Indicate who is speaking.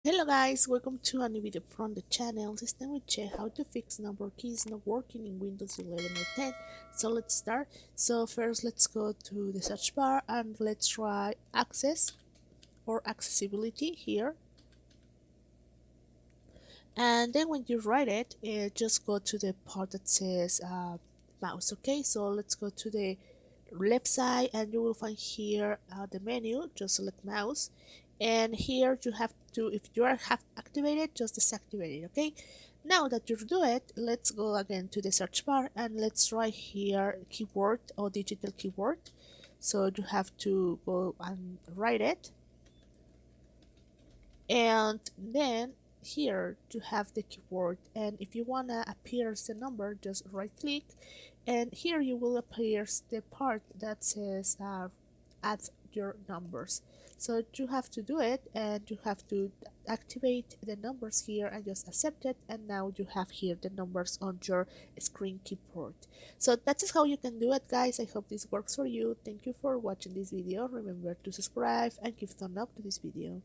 Speaker 1: Hello guys, welcome to a new video from the channel. This time we check how to fix number keys not working in Windows 11 or 10. So let's start. So first let's go to the search bar and let's try access or accessibility here. And then when you write it, just go to the part that says mouse. Okay, so let's go to the left side and you will find here the menu. Just select mouse, and here you have to, if you are have activated, just deactivate it. Okay, now that you do it, let's go again to the search bar and let's try here keyboard or digital keyboard. So you have to go and write it, and then here you have the keyboard, and if you wanna appear the number, just right click, and here you will appear the part that says add your numbers. So you have to do it, and you have to activate the numbers here and just accept it, and now you have here the numbers on your screen keyboard. So that is how you can do it, guys. I hope this works for you. Thank you for watching this video. Remember to subscribe and give thumb up to this video.